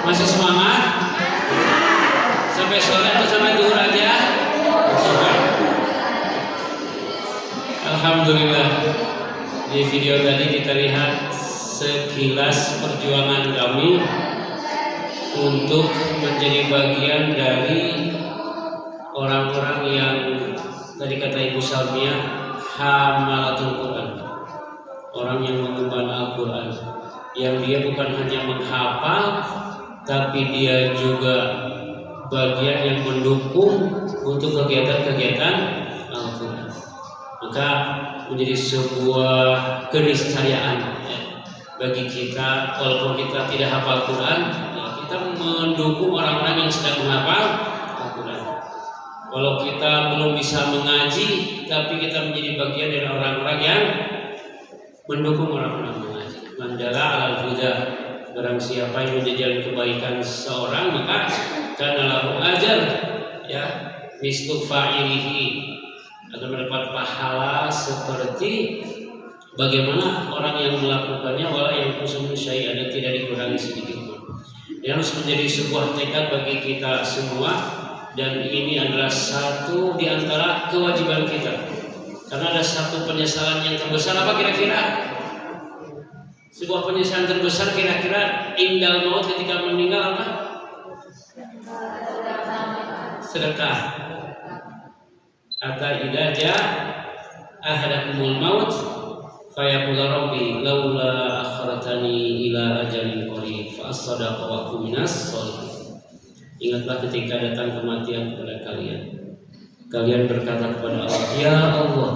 Masih semangat? Sampai sore atau sampai zuhur aja? Alhamdulillah. Di video tadi kita lihat sekilas perjuangan kami untuk menjadi bagian dari orang-orang yang tadi kata Ibu Salmiah hamalatul Quran, orang yang mengemban Al-Quran, yang dia bukan hanya menghafal tapi dia juga bagian yang mendukung untuk kegiatan-kegiatan Al-Quran. Maka menjadi sebuah keniscayaan bagi kita, walaupun kita tidak hafal Quran, kita mendukung orang-orang yang sedang menghafal Al-Quran. Walau kita belum bisa mengaji, tapi kita menjadi bagian dari orang-orang yang mendukung orang-orang mengaji. Mandala alal huda, barang siapa yang menjadi kebaikan seorang, maka kana lahu ajr, ya, mislu fa'ilihi, akan mendapat pahala seperti bagaimana orang yang melakukannya, wala yang kusum syai'an, dan tidak dikurangi sedikit pun. Ini harus menjadi sebuah tekad bagi kita semua, dan ini adalah satu di antara kewajiban kita. Karena ada satu penyesalan yang terbesar, apa kira-kira? Sebuah penyesalan terbesar kira-kira indal maut, ketika meninggal, apa? Sedekah. Hatta idza jaa ahadakumul maut fayaqul rabbi laula akhartani ila ajalin qarib fa as-sadaqa wa aku minas sholihin. Ingatlah ketika datang kematian kepada kalian, kalian berkata kepada Allah, ya Allah,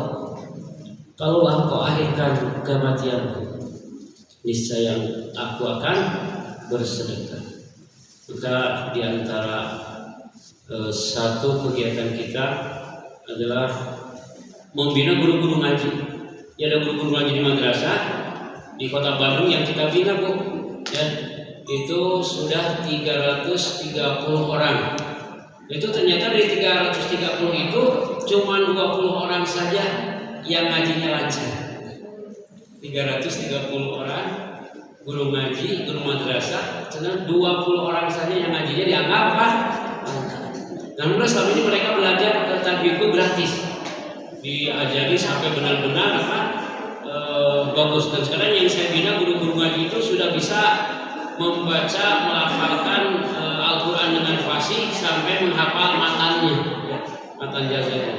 kalau Engkau akhirkan kematianku, niscaya aku akan bersedekah. Maka di antara satu kegiatan kita adalah membina guru-guru ngaji. Ya, ada guru-guru ngaji di madrasah di Kota Bandung yang kita bina, Bu. Ya, itu sudah 330 orang. Itu ternyata dari 330 itu cuma 20 orang saja yang ngajinya lancar. 330 orang guru ngaji, guru madrasah, cuma 20 orang saja yang ngajinya dianggap lancar. Dan selama ini mereka belajar tajwid itu gratis, diajari sampai benar-benar bagus. Dan sekarang yang saya bina guru-guru ngaji itu sudah bisa membaca, melafalkan Al-Quran dengan fasih sampai menghafal matannya, ya, matan jazanya.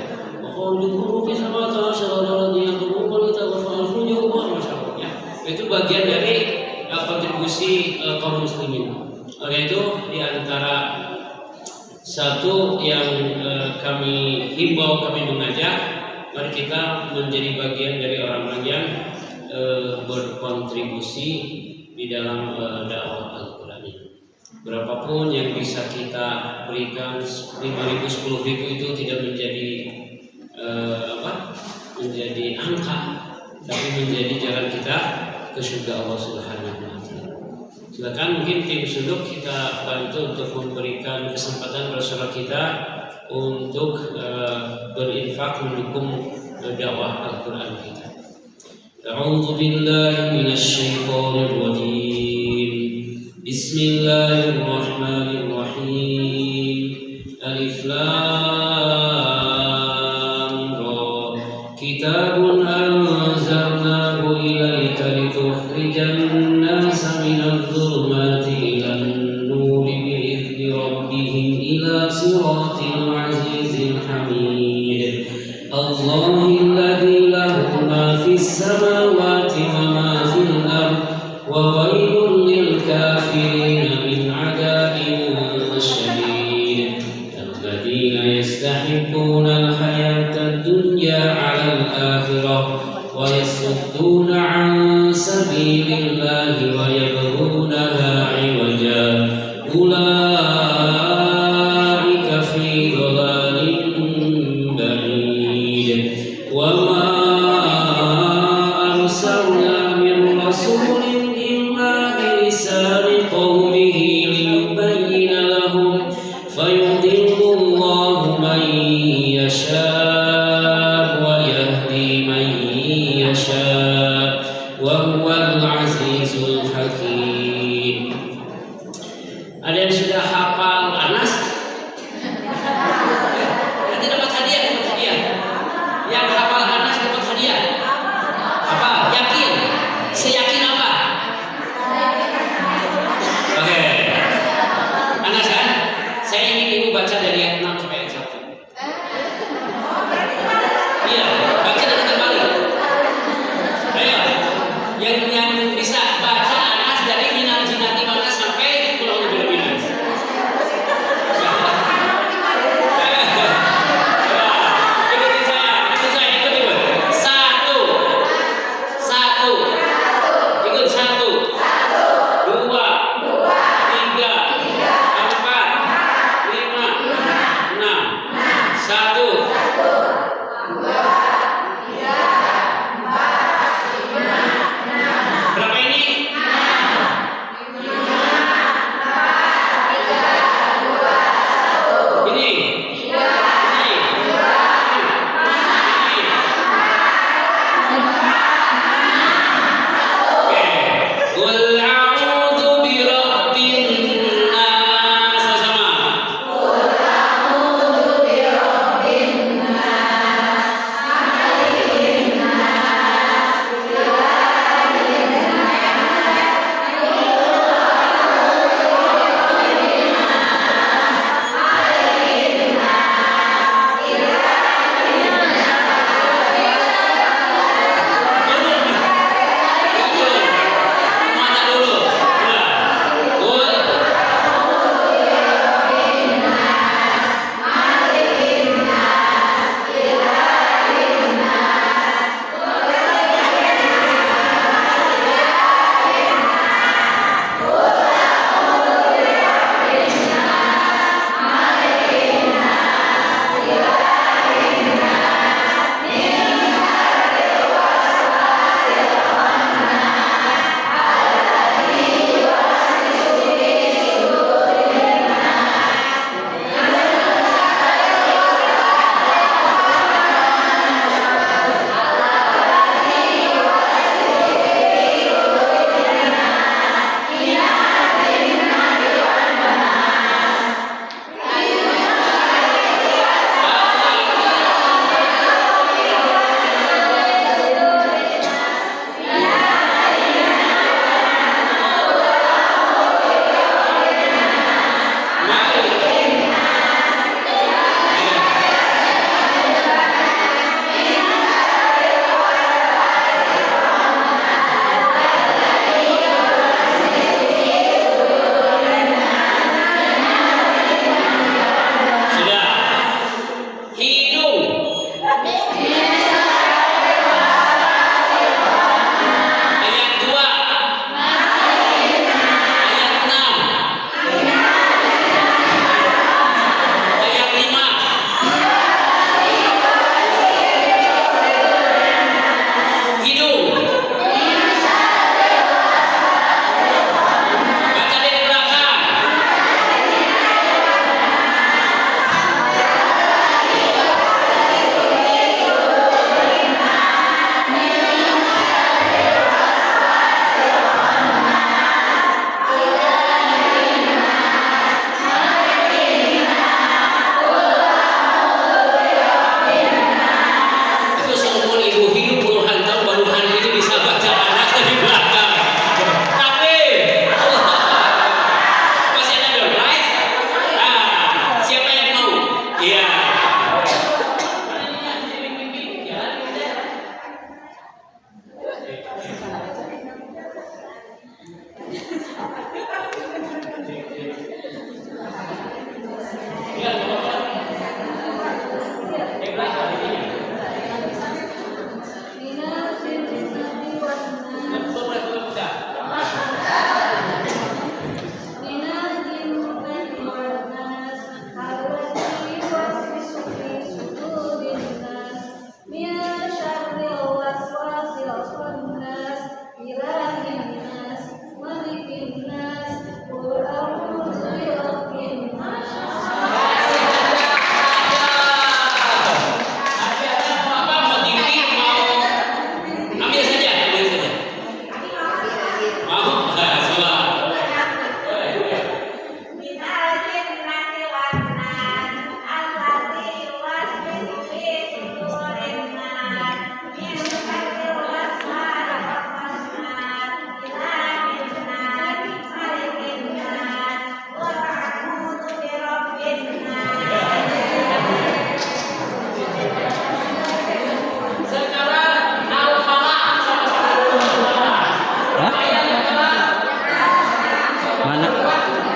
Itu bagian dari kontribusi kaum muslimin. Oleh itu di antara satu yang kami himbau, kami mengajak, mari kita menjadi bagian dari orang-orang yang berkontribusi di dalam dakwah Al-Quran ini. Berapapun yang bisa kita berikan, 5.000, 10.000 itu tidak menjadi menjadi angka, tapi menjadi jalan kita ke surga Allah Subhanahu wa Ta'ala. Silakan mungkin tim suduk kita bantu untuk memberikan kesempatan kepada saudara kita untuk berinfak mendukung dakwah Al-Quran kita. A'udzu billahi minasy syaithanir rajim. Bismillahirrahmanirrahim. Alif lam ra. Kitabun anzalnahu ilaika litukhrijan nasa minadh dhulumati ilan nuri bi'izni rabbihim ila siratil azizil hamid. Allahil ladzi lahu ma fis samawati wa ma fil ardh wa wailul lil kafirin min 'adzabin syadid. Alladzina yastahibbuna al-hayata ad-dunya 'ala al-akhirah wa yasudduna 'an sabilillahi wa yabghunaha 'iwaja. Ulaika fi dhalalin ba'id. Wa ma arsalna min rasulin illa bilisani qaumihi liyubayyina lahum fayudillu Allahu man yasha wa yahdi man yasha wa huwal azizul hakim. Ada yang sudah hafal Anas? Nanti dapat hadiah, dapat hadiah. Yang hafal Anas dapat hadiah. Apa? Yakin? Seyakin apa? Oke. Anas kan? Saya ingin ibu baca dari ayat 6 sampai ayat 1. Iya, baca dan kita balik. Ayo, yang bisa baca Anas dari minal jinnati mana sampai pulau Nabi Nas. Ya.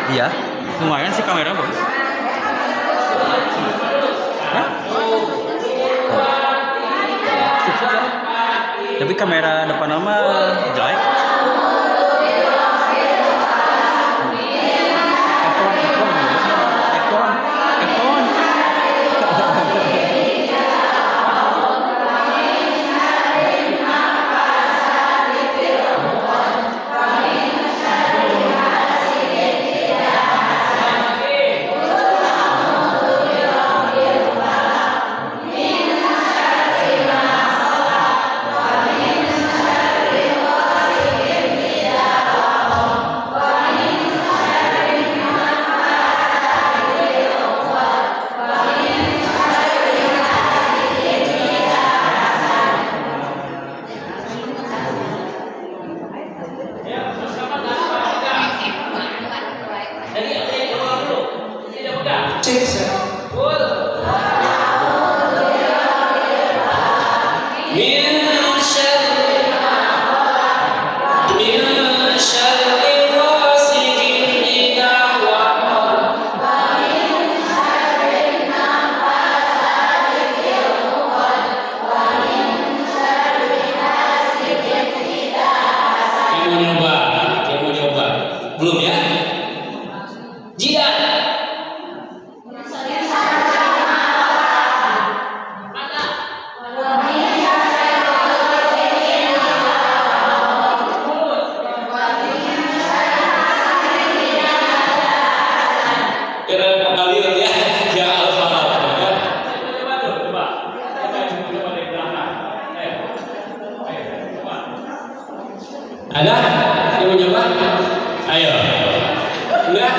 Iya, lumayan sih kamera bagus. Hah? Cukup lah. Tapi kamera depan nama jelek. iPhone. Cek saya. Belum ya? Jidat. Ada? Yang mau coba? Ayo. Enggak?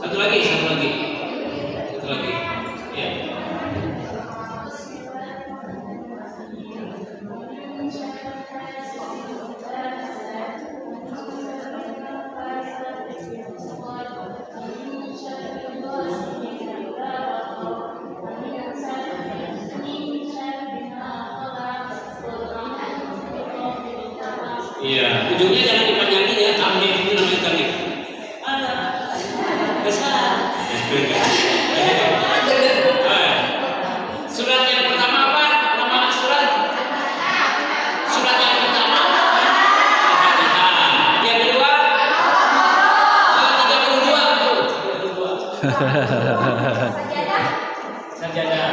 Satu lagi. Ya. Iya, ujungnya jangan dipanjangin ya, tamdik itu namanya tamdik. Surat yang pertama apa? Nama surat? Surat yang pertama Al-Fatihah. Yang kedua? 32. Sajadah.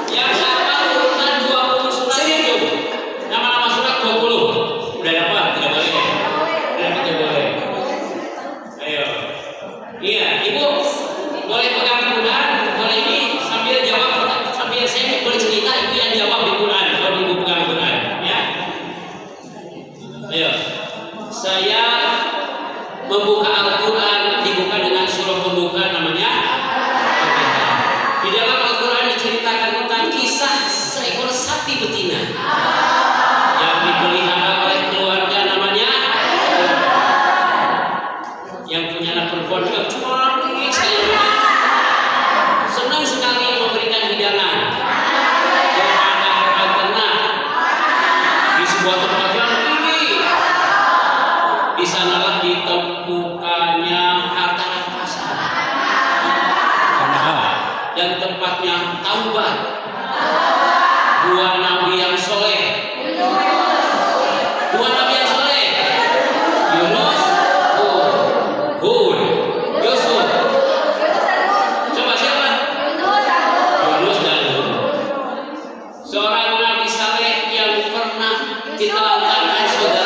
Yang sama urutan 20 surat itu. Nama-nama surat 20. Udah dapat? Tidak boleh. Udah dapat, tidak boleh. Ayo. Iya, Ibu boleh pegang Quran, boleh ini sambil jawab, sambil saya boleh cerita, Ibu yang jawab di Quran kalau Ibu pegang Quran, ya. Ayo. Saya membuka Al-Quran, dibuka dengan surah pembuka namanya Al-Fatihah. Di dalam Al-Quran diceritakan tentang kisah seekor sapi betina yang dipelihara oleh keluarga namanya, yang punya anak perempuan juga cantik sekali, senang sekali memberikan hidangan kepada hewan ternak di sebuah tempat yang tinggi. Di sanalah ditemukannya harta rampasan dan tempatnya taubat dua nabi yang soleh. Yunus, Hud, Yusuf. Coba siapa? Yunus dan Hud. Seorang nabi saleh yang pernah ditelantarkan saudara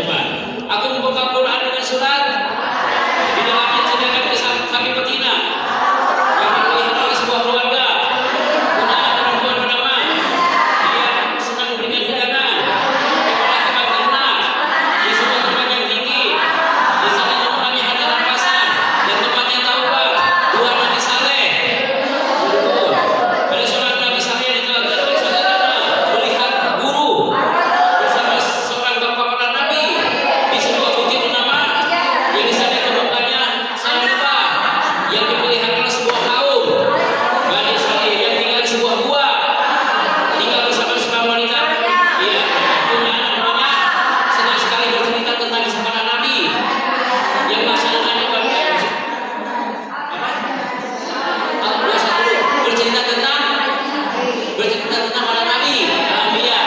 coba. Aku membuka Quran dengan surat di dalamnya disediakan sapi betina yang dipelihara oleh sebuah keluarga. Punya anak perempuan bernama. Dia senang memberikan hidangan kepada hewan ternak di sebuah tempat yang tinggi. Di sana menemani ada rampasan dan tempatnya taubat. Dua Nabi Saleh. Ada seorang Nabi Saleh yang diteladan oleh saudaranya melihat guru bersama seorang bapa para nabi di sebuah bukit bernama yang di sana ditemukannya Salibah yang dipelihara oleh sebuah kaum Bani Israil yang tinggal di sebuah gua, tinggal bersama seorang wanita ya punya anak namanya senang sekali bercerita tentang kisah para nabi yang melaksanakannya pada bercerita tentang para nabi Anbiya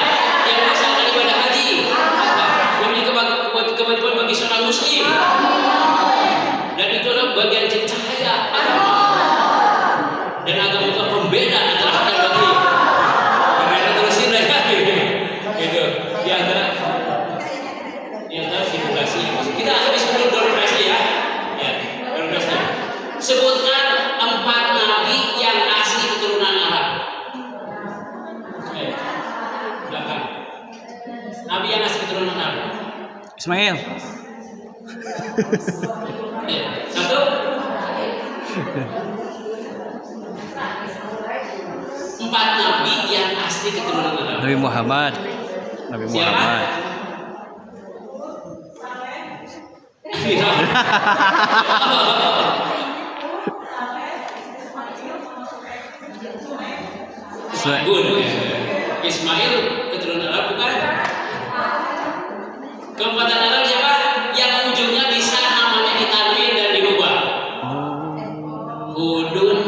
yang melaksanakan ibadah haji yang menjadi kewajiban bagi seorang muslim, dan itu adalah bagian cahaya agama, dan agama itu pembeda antara hak dan batil. Karena terusin lah ya gitu di antara simulasi kita habis dulu durasi ya durasi. Sebutkan 4 nabi yang asli keturunan Arab. Belakang. Nabi yang asli keturunan Arab. Ismail. 1. 4 nabi yang asli keturunan Arab. Nabi Muhammad. Nabi Muhammad. Ismail keturunan Arab bukan? Keempatan Arab siapa? Yang ujungnya bisa namanya ditanwin dan dirubah. Hudun.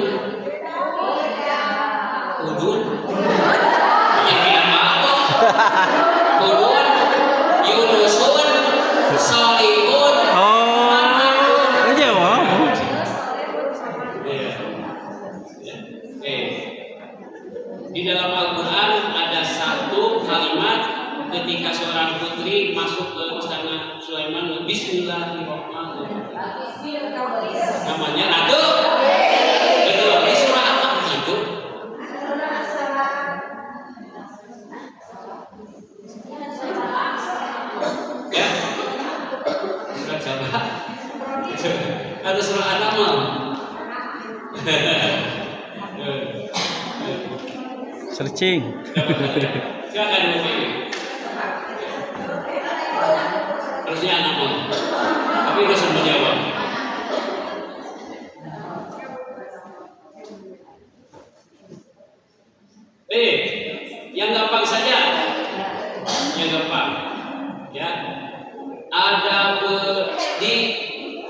Yang bilang apa? Hudun, Yunusun, Solihun. Aja mau. Di dalam Al-Quran ada satu kalimat ketika seorang putri masuk ke istana Sulaiman, Bismillahirrahmanirrahim. Namanya Ratu. Betul. Di surah apa itu? Ya. Surat siapa? Ada surah An-Naml. Searching. Silakan dipilih. Harusnya An-Naml. Tapi udah sempat jawab. Yang gampang saja. Yang gampang. Ya. Ada di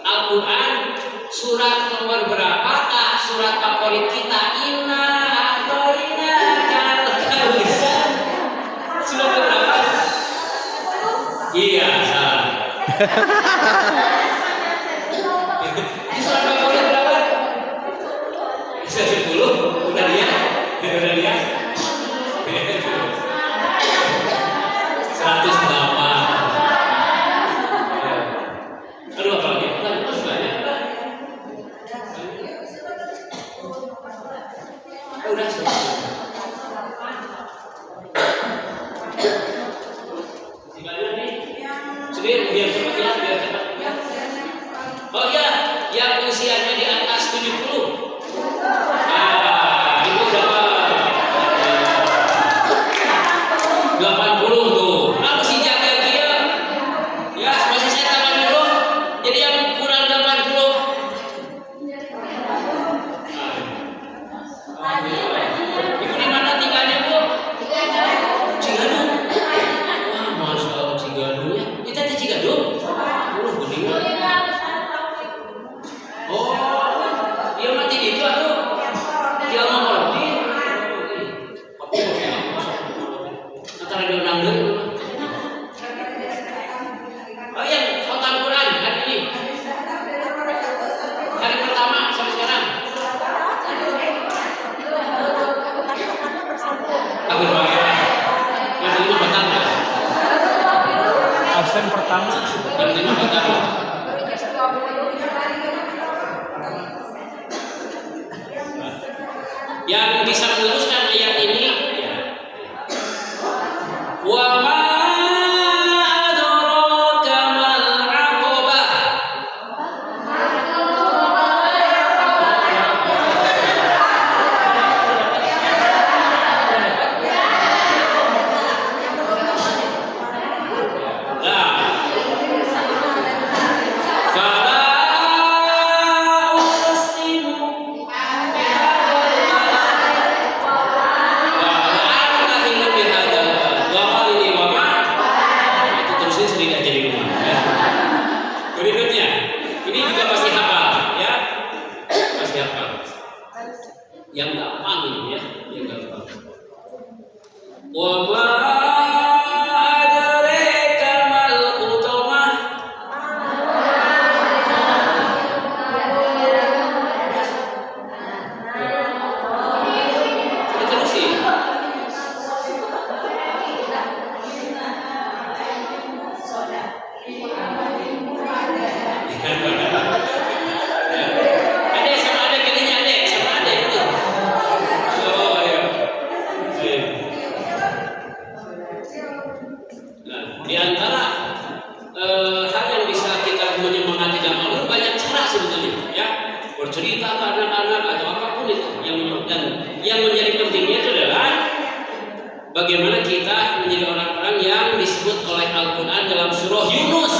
Al-Quran surat nomor berapa? Surat favorit kita Inna Atoina Kal-Kautsar. Surat berapa? Iya, salah. Ini surat favorit berapa? Bisa 10? Udah lihat? 108. Aduh, apa lagi? Terus banyak. Udah selesai. Gimana nih? Sedih, biar cepat ya. Oh ya, yang usianya di atas 70. Ibu dapat 80 tuh. Aku sih jaga dia. Ya, masih saya 80. Jadi yang kurang 80. Ibu di mana tinggalnya, Bu? Cigadung. Wah, Masya Allah, Cigadung ya. Kita di Cigadung. Gede banget. Oh, dia mati di itu atau dia ngomong di antara dia nanggung. Oh yang khotam Quran hari ini Yang lima pertama. Yang bisa meluruskan ayat ini ya. Wa ma adraka mal aqabah. Nah, fala uqsimu berikutnya, ini juga pasti hafal, ya, pasti hafal. Yang gampang ini ya, yang gampang. Wa ma adraka mal hutamah. Terusin. Adek sama adek kalinya adek sama adek itu. Oh ya. Nah, di antara hal yang bisa kita menyemangati dalam Al-Quran banyak cara sebetulnya, ya. Bercerita ke anak-anak atau apapun itu dan yang menjadi pentingnya itu adalah bagaimana kita menjadi orang-orang yang disebut oleh Al-Quran dalam surah Yunus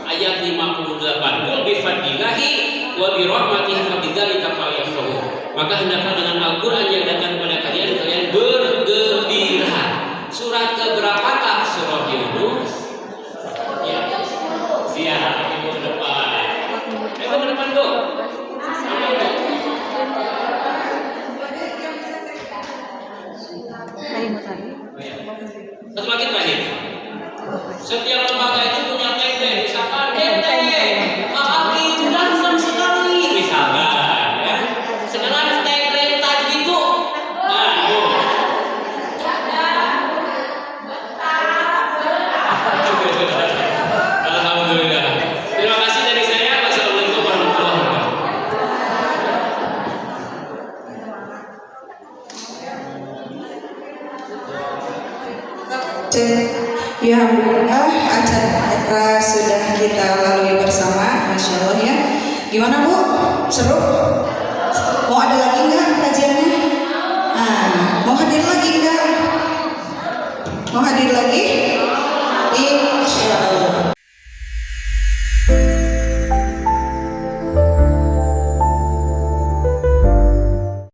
ayat 58. Qul bi fadlillahi wa bi rahmatihi fabidzalika falyafrahu. Maka hendaklah dengan Al-Quran yang datang kepada kalian bergembira. Surat keberapakah surah Yunus? Ya. Siap, ibu ke depan. Ibu ke depan, Bu. Satu lagi terakhir. Setiap lembaga itu punya tagline, misalkan maafin langsung sekali, misalkan, ya. Sekarang tagline tadi itu, alhamdulillah. Terima kasih dari saya. Wassalamualaikum warahmatullahi wabarakatuh. Ya alhamdulillah acara sudah kita lalui bersama, Masya Allah ya. Gimana Bu? Seru? Mau ada lagi enggak kajiannya? Mau hadir lagi enggak? Mau hadir lagi? Insya Allah.